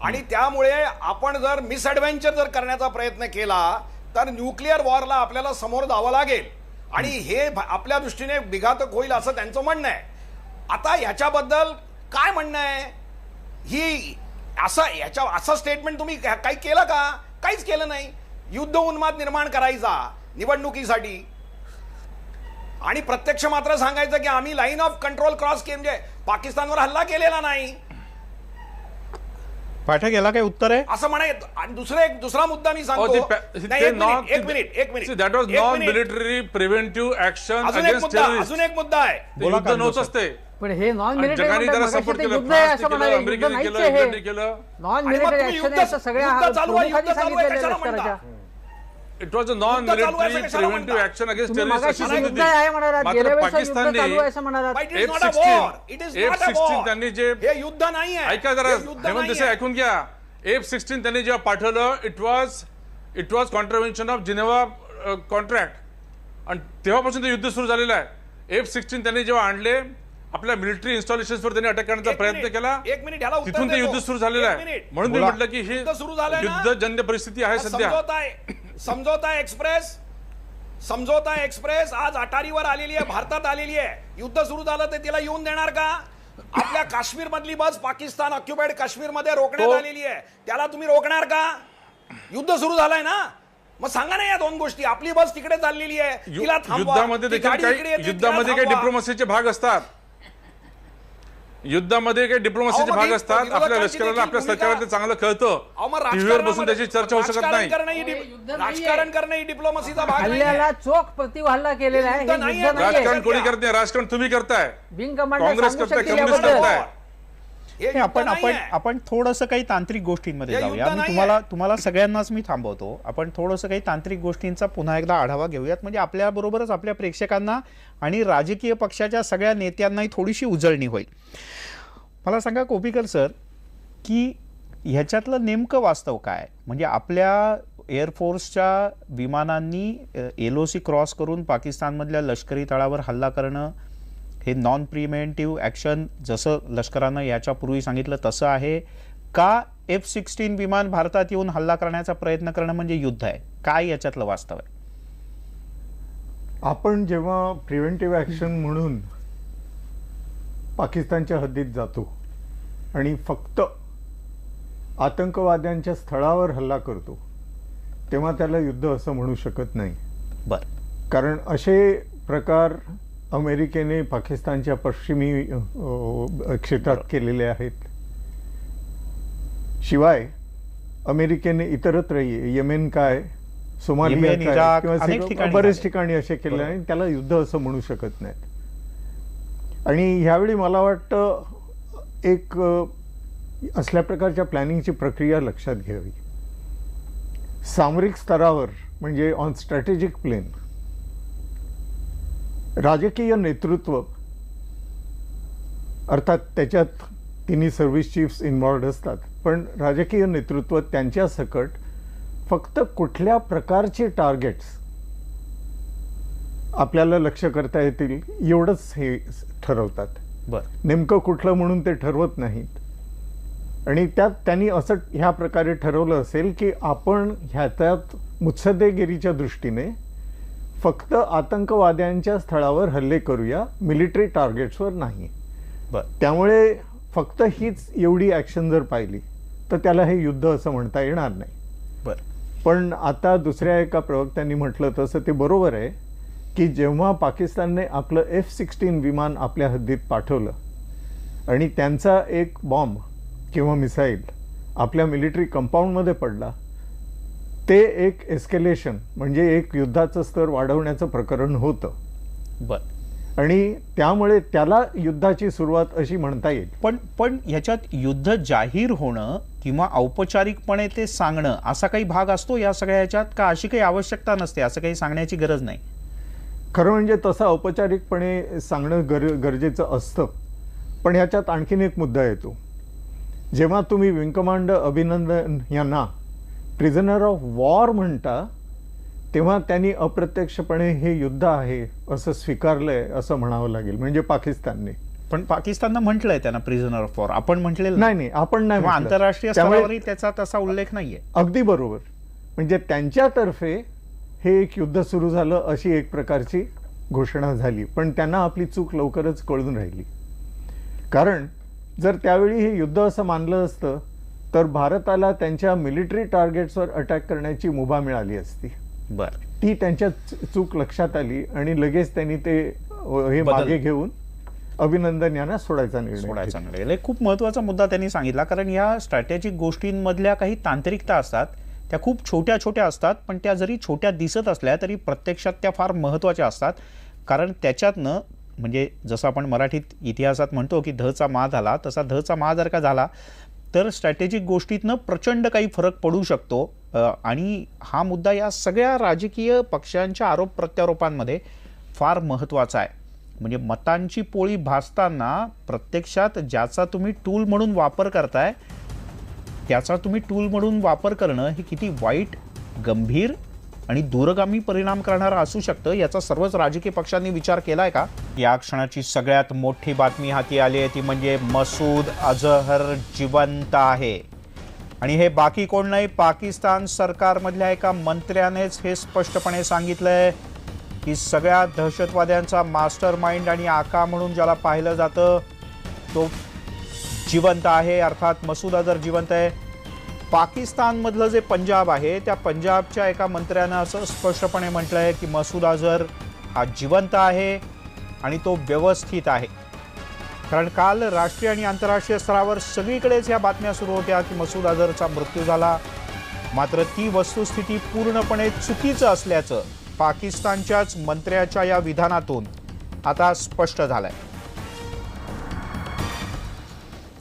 आणि त्यामुळे आपण जर मिसएडव्हेंचर जर करण्याचा प्रयत्न केला तर न्यूक्लिअर वॉरला आपल्याला समोर जावं लागेल आणि हे आपल्या दृष्टीने विघातक होईल असं त्यांचं म्हणणं आहे. आता याच्याबद्दल काय म्हणणं आहे? ही असं स्टेटमेंट तुम्ही काही केलं का? काहीच केलं नाही. युद्ध उन्माद निर्माण करायचा निवडणुकीसाठी आणि प्रत्यक्ष मात्र सांगायचं की आम्ही लाईन ऑफ कंट्रोल क्रॉस केली, म्हणजे पाकिस्तानवर हल्ला केलेला नाही पाठक, याला काही उत्तर आहे असं म्हणायचं. आणि दुसरा मुद्दा मी सांगतो. नाही, एक minute that was non military preventive action against terrorist. अजून एक मुद्दा आहे. युद्ध नव्हतंच ते. पण हे नॉन जगाने त्याला सपोर्ट केलं, युद्ध आहे असं फ्रान्सने म्हणाले, केलं, युद्ध अमेरिकेने नाहीच केलं, आहे इंग्लंडने हे. केलं. नॉन आणि मग मिलिटरी तुम्ही ऍक्शन युद्ध- असं सगळ्या युद्ध चालू आहे, प्रमुखांनी युद्ध चालू आहे, सांगितलेलं कशाला लष्कराच्या. म्हणता? इट वॉज अ नॉन युद्ध चालू आहे मिलिटरी असं कशाला प्रिव्हेंटिव्ह म्हणता? ऍक्शन अगेन्स्ट तुम्ही टेररिस्ट मगाशी अशी युद्ध होती. आहे म्हणालात, मात्र गेल्या वेळेस युद्ध पाकिस्तानने चालू आहे असं म्हणालात. But it is not a war. It is not a war. F-16 त्यांनी जे हे युद्ध नाही आहे. ऐका जरा हे युद्ध हेमंत नाहीये. देसाई ऐकून घ्या. F-16 त्यांनी जेव्हा पाठवलं it was contravention of Geneva contract आणि तेव्हापासून ते युद्ध सुरू झालेलं आहे. F-16 त्यांनी जेव्हा आणले आपल्या मिलिटरी इन्स्टॉलेशन्सवर त्यांनी अटॅक करण्याचा एक प्रयत्न मिनिट, केला. एक मिनिट, ह्याला उत्तर तिथून ते देतो. युद्ध सुरू झालेलं एक आहे. मिनिट. म्हणून मी बोला. म्हटलं की ही युद्ध सुरू झालंय ना? युद्धजन्य परिस्थिती आहे सध्या. समझौता एक्सप्रेस आज अटारीवर आलेली आहे, भारतात आलेली आहे. युद्ध सुरू झालं तर तिला येऊन देणार का? आपल्या काश्मीर मधली बस पाकिस्तान ऑक्युपाइड काश्मीर मध्ये रोखण्यात आलेली आहे, त्याला तुम्ही रोखणार का? युद्ध सुरू झालंय ना, मग सांगा ना या दोन गोष्टी. आपली बस तिकडे चाललेली आहे, तिला थांबवा. युद्धामध्ये ती देखील गाडी इकडे काही येते, तिला युद्धामध्ये काही थांबवा. डिप्लोमसीचे भाग असतात. युद्धामध्ये काही डिप्लोमसीचे अहो, मग भाग ही असतात. आपल्या विरोधकांची लष्कराला देखील आपल्या भूमिका- सरकारला ते चांगलं कळतं. अहो, मग टीव्हीवर बसून त्याची चर्चा होऊ शकत नाही. राजकारण करणं ही डिप्लोमसीचा भाग नाहीये. हल्ल्याला चोख प्रतिहल्ला केलेला आहे, हे युद्ध नाहीये. युद्ध नाहीये. राजकारण कोणी करत नाही, राजकारण तुम्ही करताय. विंग कमांडर काँग्रेस सांगू करताय, शकतील कम्युनिस्ट याबद्दल. करताय. हे हे युद्ध आपण नाहीये. आपण थोडंसं काही तांत्रिक गोष्टींमध्ये हे जाऊया. युद्ध मी नाहीये. तुम्हाला सगळ्यांनाच मी थांबवतो. आपण थोडंसं काही तांत्रिक गोष्टींचा पुन्हा एकदा आढावा घेऊयात, म्हणजे आपल्याबरोबरच आपल्या प्रेक्षकांना आणि राजकीय पक्षाच्या सगळ्या नेत्यांनाही थोडीशी उजळणी होईल. मला सांगा कोपीकर सर, की ह्याच्यातलं नेमकं वास्तव काय? म्हणजे आपल्या एअरफोर्सच्या विमानांनी LOC क्रॉस करून पाकिस्तानमधल्या लष्करी तळावर हल्ला करणं हे नॉन प्रिव्हेंटिव्ह ॲक्शन जसं लष्करानं याच्यापूर्वी सांगितलं तसं आहे का? F-16 विमान भारतात येऊन हल्ला करण्याचा प्रयत्न करणं म्हणजे युद्ध आहे? काय याच्यातलं वास्तव आहे? आपण जेव्हा प्रिव्हेंटिव्ह ॲक्शन म्हणून पाकिस्तानच्या हद्दीत जातो आणि फक्त आतंकवाद्यांच्या स्थळावर हल्ला करतो, तेव्हा त्याला युद्ध असं म्हणू शकत नाही. बरं, कारण असे प्रकार अमेरिकेने पाकिस्तानच्या पश्चिमी क्षेत्रात केलेले आहेत. शिवाय अमेरिकेने इतरत्र येमेन काय, सोमालिया येमेन, काय इराक, किंवा अनेक ठिकाणी बरेच झाले. ठिकाणी असे केले आणि त्याला युद्ध असं म्हणू शकत नाहीत. आणि ह्यावेळी मला वाटतं एक असल्या प्रकारच्या प्लॅनिंगची प्रक्रिया लक्षात घ्यावी. सामरिक स्तरावर म्हणजे ऑन स्ट्रॅटेजिक प्लेन राजकीय नेतृत्व, अर्थात त्याच्यात तिन्ही सर्व्हिस चीफ्स इन्व्हॉल्ड असतात, पण राजकीय नेतृत्व त्यांच्या सकट फक्त कुठल्या प्रकारचे टार्गेट्स आपल्याला लक्ष्य करता येतील एवढंच हे ठरवतात. बरं, नेमकं कुठलं म्हणून ते ठरवत नाहीत. आणि त्यात त्यांनी असं ह्या प्रकारे ठरवलं असेल की आपण ह्याच्यात मुत्सद्देगिरीच्या दृष्टीने फक्त आतंकवाद्यांच्या स्थळावर हल्ले करूया, मिलिटरी टार्गेट्सवर नाही. बरं. त्यामुळे फक्त हीच एवढी ॲक्शन जर पाहिली तर त्याला हे युद्ध असं म्हणता येणार नाही. बरं, पण आता दुसऱ्या एका प्रवक्त्यांनी म्हटलं तसं ते बरोबर आहे की जेव्हा पाकिस्तानने आपलं F-16 विमान आपल्या हद्दीत पाठवलं आणि त्यांचा एक बॉम्ब किंवा मिसाईल आपल्या मिलिटरी कंपाऊंडमध्ये पडला, ते एक एस्केलेशन म्हणजे एक युद्धाचं स्तर वाढवण्याचं प्रकरण होतं. बरं. आणि त्यामुळे त्याला युद्धाची सुरुवात अशी म्हणता येईल. पण ह्याच्यात युद्ध जाहीर होणं किंवा औपचारिकपणे ते सांगणं असा काही भाग असतो या सगळ्या ह्याच्यात, का अशी काही आवश्यकता नसते, असं काही सांगण्याची गरज नाही? खरं म्हणजे तसं औपचारिकपणे सांगणं गरजेचं असतं. पण ह्याच्यात आणखीन एक मुद्दा येतो. जेव्हा तुम्ही विंग कमांडर अभिनंदन यांना प्रिझनर ऑफ वॉर म्हणता, तेव्हा त्यांनी अप्रत्यक्षपणे हे युद्ध आहे असं स्वीकारलंय असं म्हणावं लागेल. म्हणजे पाकिस्तानने. पण पाकिस्ताननं म्हटलंय त्यांना प्रिझनर ऑफ वॉर, आपण म्हटलेलं नाही, आपण नाही किंवा म्हटलं. आंतरराष्ट्रीय त्यामुळे स्तरावरही त्याचा तसा उल्लेख नाहीये. अगदी बरोबर. म्हणजे त्यांच्यातर्फे हे एक युद्ध सुरू झालं अशी एक प्रकारची घोषणा झाली. पण त्यांना आपली चूक लवकरच कळून राहिली. कारण जर त्यावेळी हे युद्ध असं मानलं असतं तर भारताला त्यांच्या मिलिटरी टार्गेट्सवर अटॅक करण्याची मुभा मिळाली असती. बर, ती त्यांच्या चूक लक्षात आली आणि लगेच त्यांनी ते हे मागे घेऊन अभिनंदन यांना सोडायचा निर्णय. खूप महत्त्वाचा मुद्दा त्यांनी सांगितला. कारण या स्ट्रॅटेजिक गोष्टींमधल्या काही तांत्रिकता असतात, त्या खूप छोट्या छोट्या असतात, पण त्या जरी छोट्या दिसत असल्या तरी प्रत्यक्षात त्या फार महत्त्वाच्या असतात. कारण त्याच्यातनं म्हणजे जसं आपण मराठीत इतिहासात म्हणतो की धचा मा झाला, तसा धचा मा जर का झाला तर स्ट्रॅटेजिक गोष्टीतनं प्रचंड काही फरक पडू शकतो. आणि हा मुद्दा या सगळ्या राजकीय पक्षांच्या आरोप प्रत्यारोपांमध्ये फार महत्त्वाचा आहे. म्हणजे मतांची पोळी भासताना प्रत्यक्षात ज्याचा तुम्ही टूल म्हणून वापर करताय त्याचा तुम्ही टूल म्हणून वापर करणं हे किती वाईट, गंभीर आणि दूरगामी परिणाम करणारा असू शकतं याचा सर्वच राजकीय पक्षांनी विचार केलाय का? या क्षणाची सगळ्यात मोठी बातमी हाती आली आहे ती म्हणजे मसूद अझहर जिवंत आहे. आणि हे बाकी कोण नाही, पाकिस्तान सरकारमधल्या एका मंत्र्यानेच हे स्पष्टपणे सांगितलंय की सगळ्या दहशतवाद्यांचा मास्टर माइंड आणि आका म्हणून ज्याला पाहिलं जातं तो जिवंत आहे. अर्थात मसूद अझहर जिवंत आहे. पाकिस्तानमधलं जे पंजाब आहे त्या पंजाबच्या एका मंत्र्यानं असं स्पष्टपणे म्हटलं आहे की मसूद अझहर हा जिवंत आहे आणि तो व्यवस्थित आहे. कारण काल राष्ट्रीय आणि आंतरराष्ट्रीय स्तरावर सगळीकडेच ह्या बातम्या सुरू होत्या की मसूद अझहरचा मृत्यू झाला. मात्र ती वस्तुस्थिती पूर्णपणे चुकीचं असल्याचं पाकिस्तानच्याच मंत्र्याच्या या विधानातून आता स्पष्ट झालंय.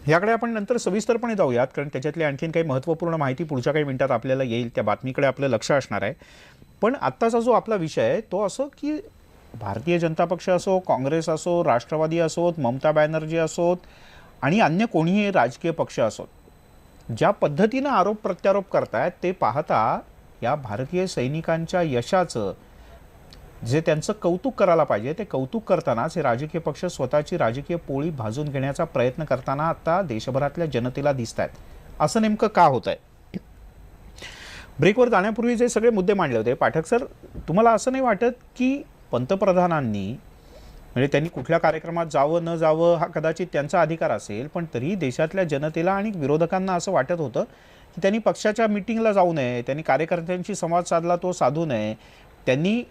याकडे आपण नंतर सविस्तरपणे जाऊयात कारण त्याच्यातली आणखीन काही महत्त्वपूर्ण माहिती पुढच्या काही मिनिटात आपल्याला येईल. त्या बातमीकडे आपलं लक्ष असणार आहे. पण आत्ताचा जो आपला विषय आहे तो असं की भारतीय जनता पक्ष असो, काँग्रेस असो, राष्ट्रवादी असोत, ममता बॅनर्जी असोत आणि अन्य कोणीही राजकीय पक्ष असोत, ज्या पद्धतीनं आरोप प्रत्यारोप करतायत ते पाहता या भारतीय सैनिकांच्या यशाचं जे त्यांचं कौतुक करायला पाहिजे ते कौतुक करतानाच हे राजकीय पक्ष स्वतःची राजकीय पोळी भाजून घेण्याचा प्रयत्न करताना आता देशभरातल्या जनतेला दिसत आहेत. असं नेमकं का होत आहे? ब्रेकवर जाण्यापूर्वी जे सगळे मुद्दे मांडले होते पाठक सर, तुम्हाला असं नाही वाटत की पंतप्रधानांनी म्हणजे त्यांनी कुठल्या कार्यक्रमात जावं न जावं हा कदाचित त्यांचा अधिकार असेल, पण तरी देशातल्या जनतेला आणि विरोधकांना असं वाटत होतं की त्यांनी पक्षाच्या मीटिंगला जाऊ नये, त्यांनी कार्यकर्त्यांशी संवाद साधला तो साधू नये, त्यांनी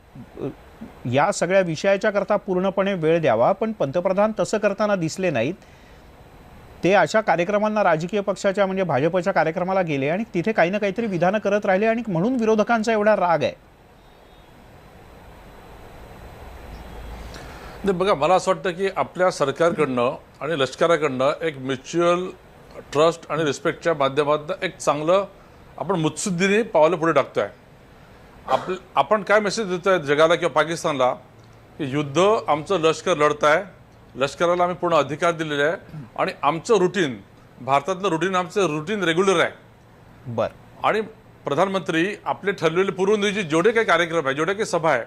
या सगळ्या विषयाच्या करता पूर्णपणे वेळ द्यावा. पण पंतप्रधान तसं करताना दिसले नाहीत. ते अशा कार्यक्रमांना राजकीय पक्षाच्या म्हणजे भाजपच्या कार्यक्रमाला गेले आणि तिथे काही ना काहीतरी विधानं करत राहिले आणि म्हणून विरोधकांचा एवढा राग आहे. बघा, मला असं वाटतं की आपल्या सरकारकडनं आणि लष्कराकडनं एक म्युच्युअल ट्रस्ट आणि रिस्पेक्टच्या माध्यमातून एक चांगलं आपण मुत्सुद्दीने पावलं पुढे टाकतोय. आपण काय मेसेज देतोय जगाला किंवा पाकिस्तानला की युद्ध आमचं लष्कर लढत आहे, लष्कराला आम्ही पूर्ण अधिकार दिलेले आहे आणि आमचं रुटीन, भारतातलं रुटीन आमचं रुटीन रेग्युलर आहे. बरं. आणि प्रधानमंत्री आपले ठरलेले पूर्वनियोजित जेवढे काही कार्यक्रम आहे, जेवढे काही सभा आहे,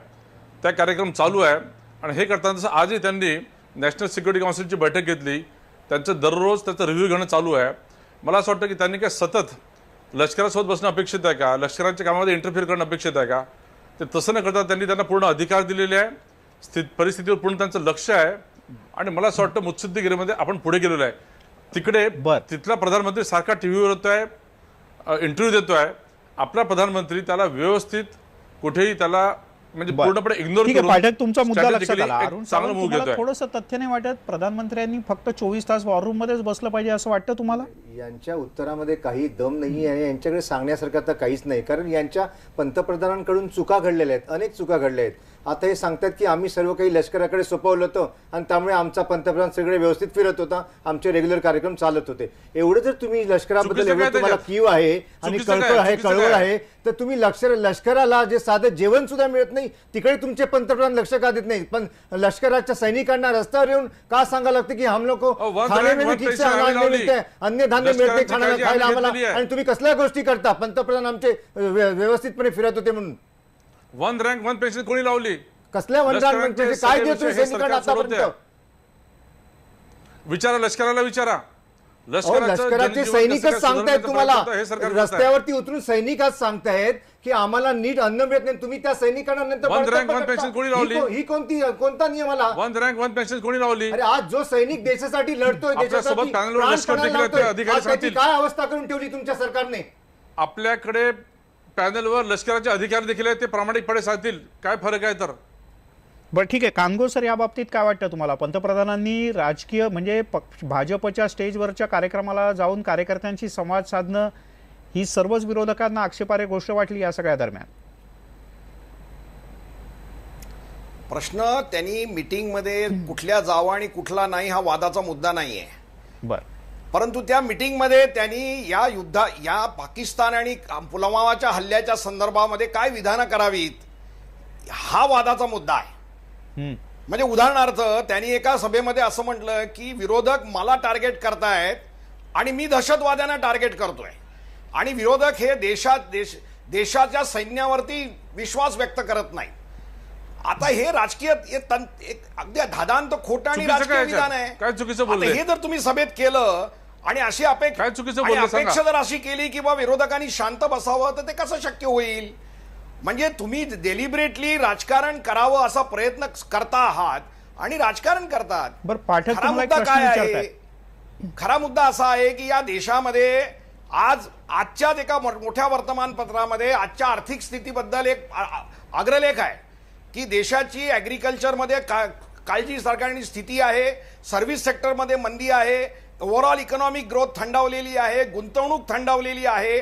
त्या कार्यक्रम चालू आहे. आणि हे करताना जसं आजही त्यांनी नॅशनल सिक्युरिटी काउन्सिलची बैठक घेतली, त्यांचं दररोज त्याचा रिव्ह्यू घेणं चालू आहे. मला असं वाटतं की त्यांनी काय सतत लष्करासोबत बसणं अपेक्षित आहे का, लष्कराच्या कामामध्ये इंटरफिअर करणं अपेक्षित आहे का, ते तसं न करता त्यांनी त्यांना पूर्ण अधिकार दिलेले आहे. परिस्थितीवर पूर्ण त्यांचं लक्ष आहे. आणि मला असं वाटतं मुत्सद्दीगिरीमध्ये आपण पुढे गेलेलो आहे. तिकडे तिथला प्रधानमंत्री सारखा टीव्हीवर येतोय, इंटरव्ह्यू देतोय. आपला प्रधानमंत्री त्याला व्यवस्थित कुठेही त्याला म्हणजे पूर्णपणे इग्नोर करून पाठक तुमचा मुद्दा लक्षात आला. चांगलं मूव घेतोय. थोडंसं तथ्य नाही वाटत प्रधानमंत्र्यांनी फक्त 24 तास वॉर रूम मध्येच बसलं पाहिजे असं वाटतं तुम्हाला? यांच्या उत्तरामध्ये काही दम नाही आणि यांच्याकडे सांगण्यासारखं आता काहीच नाही. कारण यांच्या पंतप्रधानांकडून चुका घडलेल्या आहेत, अनेक चुका घडल्या आहेत. आता हे सांगतात की आम्ही सर्व काही लष्कराकडे सोपवलं होतं आणि त्यामुळे आमचा पंतप्रधान सगळे व्यवस्थित फिरत होता, आमचे रेग्युलर कार्यक्रम चालत होते. एवढं जर तुम्ही लष्कराबद्दल एवढं तुम्हाला कीव आहे आणि कळकळ आहे, कळवळ आहे, तर तुम्ही लष्कराला जे साधं जेवण सुद्धा मिळत नाही तिकडे तुमचे पंतप्रधान लक्ष का देत नाही? पण लष्कराच्या सैनिकांना रस्त्यावर येऊन का सांगायला लागतं की हम लोग खाने में ठीक से अनाज नहीं मिळते, अन्य धान्य मिळते खायला आम्हाला, आणि तुम्ही कसल्या गोष्टी करता? पंतप्रधान आमचे व्यवस्थितपणे फिरत होते म्हणून. वन रँक वन पेन्शन कोणी लावली? कसल्या वन रँक वन पेन्शन काय देतो सैनिकांना आतापर्यंत? विचारा, लष्कराला विचारा. लष्कराचे सैनिकच सांगतायत तुम्हाला, हे सरकार करत आहे. रस्त्यावरती उतरून सैनिक आज सांगतायत की आम्हाला नीट अन्न मिळत नाही. तुम्ही त्या सैनिकांना नंतर One rank, बडतर्फ one pension कोणी करता. लावली? ही कोणता नियम आला? वन रँक वन पेन्शन कोणी लावली? अरे आज जो सैनिक देशासाठी लढतोय, आपल्यासोबत देशासाठी पॅनलवर प्राण लष्कर पणाला देखील आहेत, ते लावतोय, अधिकारी आज त्याची सांगतील. काय अवस्था करून ठेवली तुमच्या सरकारने? आपल्याकडे पॅनलवर लष्कराचे अधिकारी देखील आहेत, ते प्रामाणिकपणे सांगतील काय फरक आहे. तर बरं ठीक आहे, कानगो सर, या बाबतीत काय वाटतं तुम्हाला? पंतप्रधानांनी राजकीय म्हणजे भाजपच्या स्टेजवरच्या कार्यक्रमाला जाऊन कार्यकर्त्यांशी संवाद साधणं ही सर्वच विरोधकांना आक्षेपार्ह गोष्ट वाटली या सगळ्या दरम्यान. प्रश्न त्यांनी मीटिंगमध्ये कुठल्या जावं आणि कुठला नाही हा वादाचा मुद्दा नाहीये. बरं, परंतु त्या मीटिंगमध्ये त्यांनी या पाकिस्तान आणि पुलवामाच्या हल्ल्याच्या संदर्भामध्ये काय विधानं करावीत हा वादाचा मुद्दा आहे. म्हणजे उदाहरणार्थ त्यांनी एका सभेमध्ये असं म्हटलं की विरोधक मला टार्गेट करतायत आणि मी दहशतवाद्यांना टार्गेट करतोय, आणि विरोधक हे देशाच्या सैन्यावरती विश्वास व्यक्त करत नाही. आता हे राजकीय अगदी धादांत खोटं आणि चुकीचं राजकीय काय विधान आहे? आहे. काय चुकीचं आता बोलले? हे जर तुम्ही सभेत केलं आणि अशी काय चुकीचं बोलले सांगा? अपेक्षा जर अशी केली की बा विरोधकांनी शांत बसावं, तर ते कसं शक्य होईल? म्हणजे तुम्ही डेलिब्रेटली राजकारण करावं असा प्रयत्न करता आहात आणि राजकारण करतात. बरं पाठक, खरा तुम्हाला एक मुद्दा प्रश्न काय आहे? विचारतायत. खरा मुद्दा असा आहे की या देशामध्ये आजच्याच एका मोठ्या वर्तमानपत्रामध्ये आजच्या आर्थिक स्थितीबद्दल एक अग्रलेख आहे की देशाची ॲग्रिकल्चरमध्ये काळजी सरकारची स्थिती आहे, सर्व्हिस सेक्टरमध्ये मंदी आहे, ओव्हरऑल इकॉनॉमिक ग्रोथ थंडावलेली आहे, गुंतवणूक थंडावलेली आहे,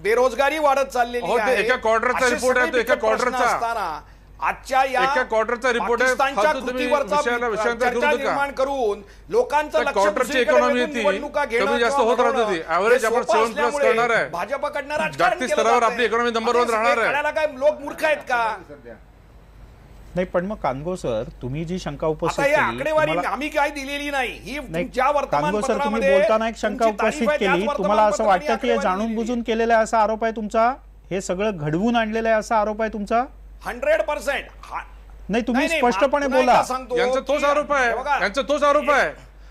बेरोजगारी वाढत चाललेली आहे. एका क्वार्टरचा असे रिपोर्ट आहे तो, सगळे एका बिकट प्रश्न क्वार्टरचा. असताना आजच्या या एका क्वार्टरचा रिपोर्ट आहे, पाकिस्तानच्या फालतू तुम्ही कृतीवरचा विषयांतर करू चर्चा नका. निर्माण करून लोकांचं त्या लक्ष क्वार्टरची दुसरीकडे इकॉनॉमी वेधून ती निवडणुका घेणं कमी जास्त किंवा होत राहत बनवणं होती. ऍव्हरेज हे आपण सोपं 7+ असल्यामुळे करणार आहे. भाजपकडनं राजकारण जागतिक केलं स्तरावर जातंय. आपली इकॉनॉमी नंबर वन आता हे राहणार आहे. कळायला काय लोक मूर्ख आहेत का? नाही, पण मग कानगो सर, तुम्ही जी शंका उपस्थित आता ही केली, आकडेवारी तुम्हाला- आम्ही काय दिलेली नाही, ही नाही, ज्या कानगो सर, तुम्ही वर्तमानपत्रामध्ये बोलताना एक शंका तुमची तारीफ उपस्थित आहे, त्याच केली. तुम्हाला असं वाटतं की हे वर्तमानपत्राने जाणून आकडेवारी बुजून केलेला आहे असा आरोप आहे तुमचा? हे सगळं घडवून आणलेला आहे असा आरोप आहे तुमचा? 100%. नाही, तुम्ही स्पष्टपणे बोला. यांचा तोच आरोप आहे, यांचा तोच आरोप आहे.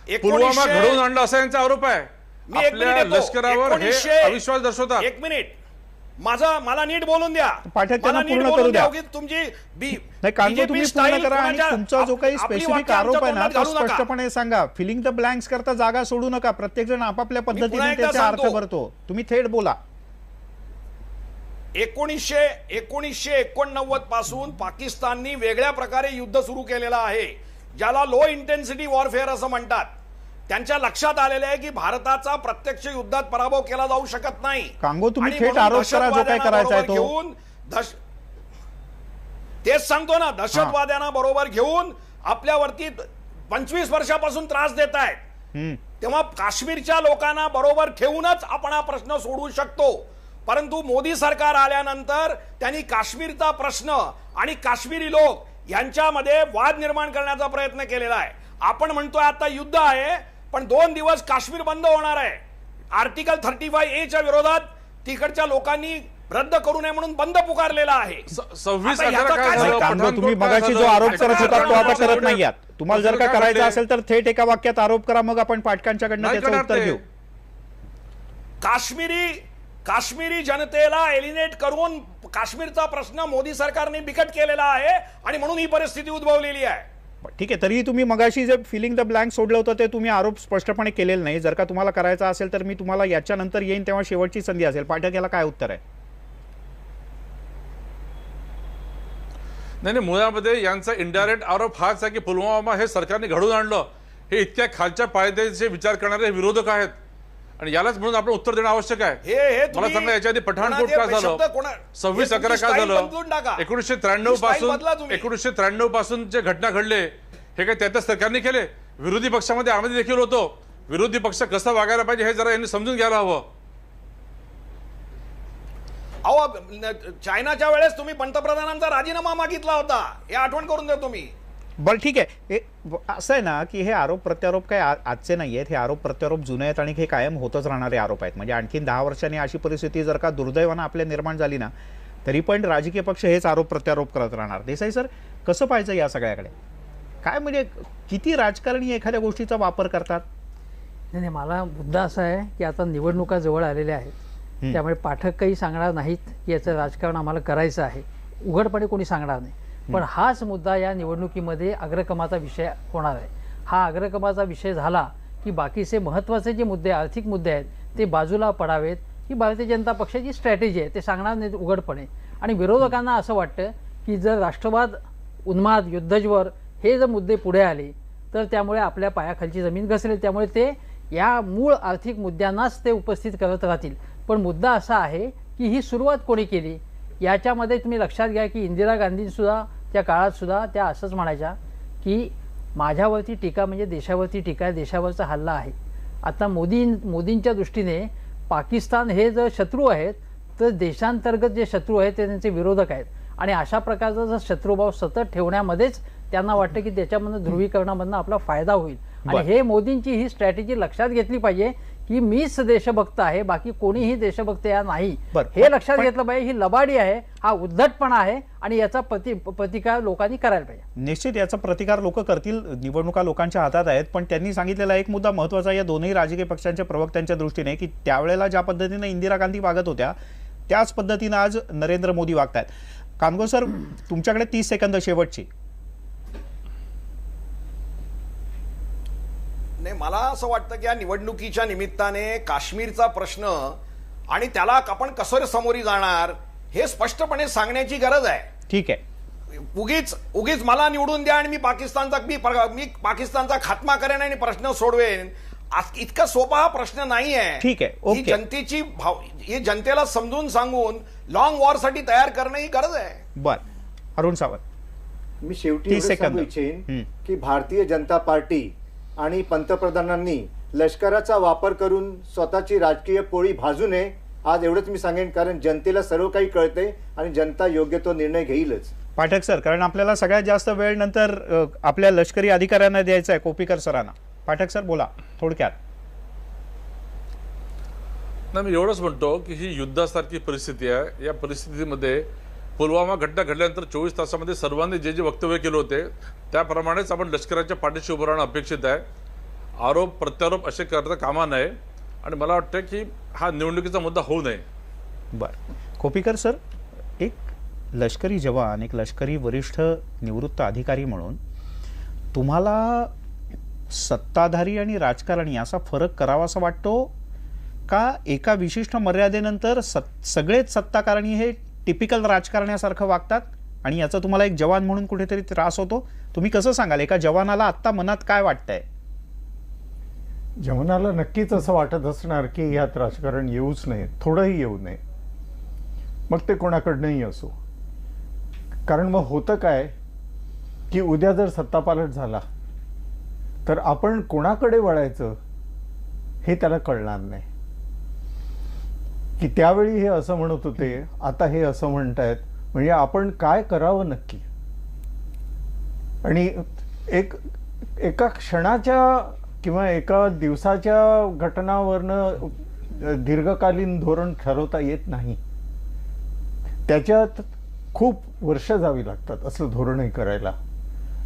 1900 पुलवामा घडवून आणलं असा यांचा आरोप आहे. मी एक आपल्या मिनिट येतो. लष्करावर हे 1900 अविश्वास दर्शवतात. एक मिनिट, मला नीट बोलून द्या. पाठक, त्यांना मला नीट पूर्ण बोलून करू द्या. उगीच तुमची नाही, कानगो, तुम्ही पूर्ण करा आणि तुमचा जो काही स्पेसिफिक आरोप आहे ना तो स्पष्टपणे सांगा. फिलिंग द ब्लँक्स करता जागा सोडू नका. प्रत्येक जण आपापल्या पद्धतीने पुन्हा एकदा त्याचा अर्थ सांगतो. भरतो. तुम्ही थेट बोला. 1989 पासून पाकिस्ताननी वेगळ्या प्रकारे युद्ध सुरू केलेलं आहे, ज्याला लो इंटेन्सिटी वॉरफेअर असं म्हणतात. त्यांच्या लक्षात आलेलं आहे की भारताचा प्रत्यक्ष युद्धात पराभव केला जाऊ शकत नाही. कांगो, तुम्ही आणि थेट म्हणून आरोप करा जो काय करायचा आहे तो. घेऊन तेच सांगतो ना, दहशतवाद्यांना बरोबर घेऊन आपल्यावरती 25 वर्षापासून त्रास देत आहेत. तेव्हा काश्मीरच्या लोकांना बरोबर ठेवूनच आपण हा प्रश्न सोडवू शकतो. परंतु मोदी सरकार आल्यानंतर त्यांनी काश्मीरचा प्रश्न आणि काश्मीरी लोक यांच्यामध्ये वाद निर्माण करण्याचा प्रयत्न केलेला आहे. आपण म्हणतोय आता युद्ध आहे, पण 2 दिवस काश्मीर बंद होणार आहे. आर्टिकल 35A च्या विरोधात तिकडच्या लोकांनी रद्द करू नये म्हणून बंद पुकारलेला आहे. 26 आता याचा काय काय झालं? कानगो, पठाणकोट तुम्ही काय मगाशी जो झालं? आरोप करत होता तो आता करत नाही आहात. तुम्हाला जर का काय करायचं घडले? असेल तर थेट एका वाक्यात आरोप करा, मग आपण पाटकांच्याकडनं नाही त्याचं करणार उत्तर ते. घेऊ. काश्मीरी जनतेला एलिनेट करून काश्मीरचा प्रश्न मोदी सरकारने बिकट केलेला आहे आणि म्हणून ही परिस्थिती उद्भवलेली आहे. ठीक आहे, तरीही तुम्ही मगाशी जे फिलिंग द ब्लँक सोडलं होतं ते तुम्ही आरोप स्पष्टपणे केलेले नाही. जर का तुम्हाला करायचा असेल तर मी तुम्हाला याच्यानंतर येईन तेव्हा शेवटची संधी असेल. पाठक, याला काय उत्तर आहे? नाही, मुळामध्ये यांचा इनडायरेक्ट आरोप हाच आहे की पुलवामा हे सरकारने घडवून आणलं. हे इतक्या खालच्या पायद्याचे विचार करणारे विरोधक आहेत आणि यालाच म्हणून आपण उत्तर देणं आवश्यक आहे. मला सांगा, याच्या आधी पठाणकोट का झालं, 26/11 का झालं, 1993 पासून जे घटना घडले हे काय त्या सरकारने केले? विरोधी पक्षामध्ये आम्ही देखील होतो. विरोधी पक्ष कसा वागायला पाहिजे हे जरा यांनी समजून घ्यायला हवं. अहो, चायनाच्या वेळेस तुम्ही पंतप्रधानांचा राजीनामा मागितला होता, हे आठवण करून देतो मी. बरं ठीक आहे. असं आहे ना की हे आरोप प्रत्यारोप काय आजचे नाही आहेत. हे आरोप प्रत्यारोप जुने आहेत आणि हे कायम होतच राहणारे आरोप आहेत. म्हणजे आणखीन 10 वर्षांनी अशी परिस्थिती जर का दुर्दैवानं आपल्या निर्माण झाली ना, तरी पण राजकीय पक्ष हेच आरोप प्रत्यारोप करत राहणार. देसाई सर, कसं पाहायचं या सगळ्याकडे? काय म्हणजे किती राजकारणी एखाद्या गोष्टीचा वापर करतात? नाही नाही, मला मुद्दा असा आहे की आता निवडणुका जवळ आलेल्या आहेत, त्यामुळे पाठक काही सांगणार नाहीत की याचं राजकारण आम्हाला करायचं आहे, उघडपणे कोणी सांगणार नाही. पण हाच मुद्दा या निवडणुकीमध्ये अग्रक्रमाचा विषय होणार आहे. हा अग्रक्रमाचा विषय झाला की बाकीचे महत्त्वाचे जे मुद्दे, आर्थिक मुद्दे आहेत, ते बाजूला पडावेत. ही भारतीय जनता पक्षाची स्ट्रॅटेजी आहे, ते सांगणार नाहीत उघडपणे. आणि विरोधकांना असं वाटतं की जर राष्ट्रवाद, उन्माद, युद्धज्वर हे जर मुद्दे पुढे आले तर त्यामुळे आपल्या पायाखालची जमीन घसरेल. त्यामुळे ते या मूळ आर्थिक मुद्द्यांनाच ते उपस्थित करत राहतील. पण मुद्दा असा आहे की ही सुरुवात कोणी केली याच्यामध्ये तुम्ही लक्षात घ्या की इंदिरा गांधींसुद्धा त्या काळातसुद्धा त्या असंच म्हणायच्या की माझ्यावरती टीका म्हणजे देशावरती टीका आहे, देशावरचा हल्ला आहे. आता मोदींच्या दृष्टीने पाकिस्तान हे जर शत्रू आहेत तर देशांतर्गत जे शत्रू आहेत ते त्यांचे विरोधक आहेत. आणि अशा प्रकारचा जर शत्रुभाव सतत ठेवण्यामध्येच त्यांना वाटतं की त्याच्यामधनं ध्रुवीकरणामधनं आपला फायदा होईल. आणि हे मोदींची ही स्ट्रॅटेजी लक्षात घेतली पाहिजे की मीच देशभक्त आहे, बाकी कोणीही देशभक्त या नाही. हे लक्षात घेतलं पाहिजे. ही लबाडी आहे, हा उद्धटपणा आहे आणि याचा प्रतिकार लोकांनी करायला पाहिजे. निश्चित याचा प्रतिकार लोक करतील, निवडणुका लोकांच्या हातात आहेत. पण त्यांनी सांगितलेला एक मुद्दा महत्त्वाचा या दोन्ही राजकीय पक्षांच्या प्रवक्त्यांच्या दृष्टीने की त्यावेळेला ज्या पद्धतीने इंदिरा गांधी वागत होत्या त्याच पद्धतीने आज नरेंद्र मोदी वागतायत. कानगो सर, तुमच्याकडे 30 सेकंद शेवटची. नाही, मला असं वाटतं की या निवडणुकीच्या निमित्ताने काश्मीरचा प्रश्न आणि त्याला आपण कसं समोरी जाणार हे स्पष्टपणे सांगण्याची गरज आहे. ठीक आहे. उगीच मला निवडून द्या आणि मी पाकिस्तानचा खात्मा करेन आणि प्रश्न सोडवेन, इतका सोपा हा प्रश्न नाही आहे. ठीक आहे, ओके. ही जनतेला समजून सांगून लॉंग वॉर साठी तयार करणं ही गरज आहे. बर, अरुण सावंत. मी शेवटी 30 एवढं सांगू सेकंद. इच्छेन की भारतीय जनता पार्टी आणि पंतप्रधानांनी लष्कराचा वापर करून स्वतःची राजकीय पोळी भाजू नये. आज एवढंच मी सांगेन, कारण जनतेला सर्व काही कळते आणि जनता योग्य तो निर्णय घेईलच. पाठक सर, कारण आपल्याला सगळ्यात जास्त वेळ नंतर आपल्या लष्करी अधिकाऱ्यांना द्यायचा आहे, कोपीकर सरांना. पाठक सर बोला थोडक्यात. नाही, मी एवढंच म्हणतो की ही युद्धासारखी परिस्थिती आहे. या परिस्थितीमध्ये पुलवामा घटना घडल्यानंतर 24 तासामध्ये सर्वांनी जे जे वक्तव्य केले होते त्याप्रमाणेच आपण लष्कराच्या पाठीशी उभं राहणं अपेक्षित आहे. आरोप प्रत्यारोप असे करता कामा नये आणि मला वाटतं की हा निवडणुकीचा मुद्दा होऊ नये. बरं, कोपीकर सर, एक लष्करी जवान, एक लष्करी वरिष्ठ निवृत्त अधिकारी म्हणून तुम्हाला सत्ताधारी आणि राजकारणी असा फरक करावासा वाटतो का? एका विशिष्ट मर्यादेनंतर सगळेच सत्ताकारणी हे टिपिकल राजकारण्यासारखं वागतात आणि याचा तुम्हाला एक जवान म्हणून कुठेतरी त्रास होतो? तुम्ही कसं सांगाल, एका जवानाला आत्ता मनात काय वाटतंय? जवानाला नक्कीच असं वाटत असणार की यात राजकारण येऊच नये, थोडंही येऊ नये, मग ते कोणाकडनंही असो. कारण मग होतं काय की उद्या जर सत्तापालट झाला तर आपण कोणाकडे वळायचं हे त्याला कळणार नाही. की त्यावेळी हे असं म्हणत होते, आता हे असं म्हणतायत, म्हणजे आपण काय करावं नक्की. आणि एका क्षणाच्या किंवा एका दिवसाच्या घटनावरनं दीर्घकालीन धोरण ठरवता येत नाही. त्याच्यात खूप वर्ष जावी लागतात असं धोरणही करायला.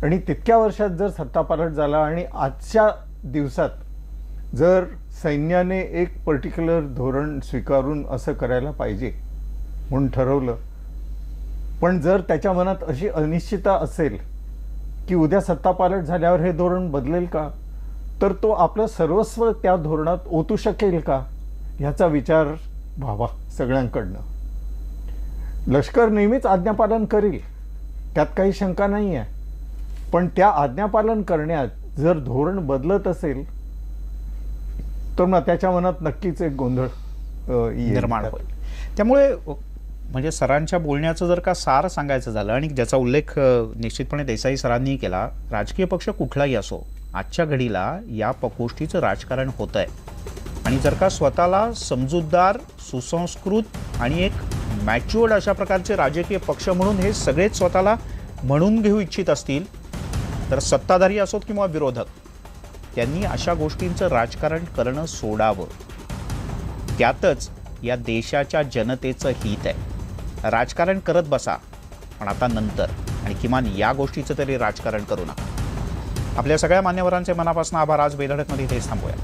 आणि तितक्या वर्षात जर सत्तापालट झाला आणि आजच्या दिवसात जर सैन्याने एक पर्टिक्युलर धोरण स्वीकारून असं करायला पाहिजे म्हणून ठरवलं, पण जर त्याच्या मनात अशी अनिश्चितता असेल की उद्या सत्तापालट झाल्यावर हे धोरण बदलेल का, तर तो आपलं सर्वस्व त्या धोरणात ओतू शकेल का, ह्याचा विचार व्हावा सगळ्यांकडनं. लष्कर नेहमीच आज्ञापालन करेल, त्यात काही शंका नाही आहे. पण त्या आज्ञापालन करण्यात जर धोरण बदलत असेल तर मग त्याच्या मनात नक्कीच एक गोंधळ निर्माण होईल. त्यामुळे म्हणजे सरांच्या बोलण्याचं जर का सार सांगायचं झालं, आणि ज्याचा उल्लेख निश्चितपणे देसाई सरांनी केला, राजकीय पक्ष कुठलाही असो, आजच्या घडीला या गोष्टीचं राजकारण होत आहे. आणि जर का स्वतःला समजूतदार, सुसंस्कृत आणि एक मॅच्युअर्ड अशा प्रकारचे राजकीय पक्ष म्हणून हे सगळेच स्वतःला म्हणून घेऊ इच्छित असतील तर सत्ताधारी असोत किंवा विरोधक, त्यांनी अशा गोष्टींचं राजकारण करणं सोडावं. त्यातच या देशाच्या जनतेचं हित आहे. राजकारण करत बसा, पण आता नंतर, आणि किमान या गोष्टीचं तरी राजकारण करू नका. आपल्या सगळ्या मान्यवरांचे मनापासून आभार. आज बेधडकमध्ये इथेच थांबूया.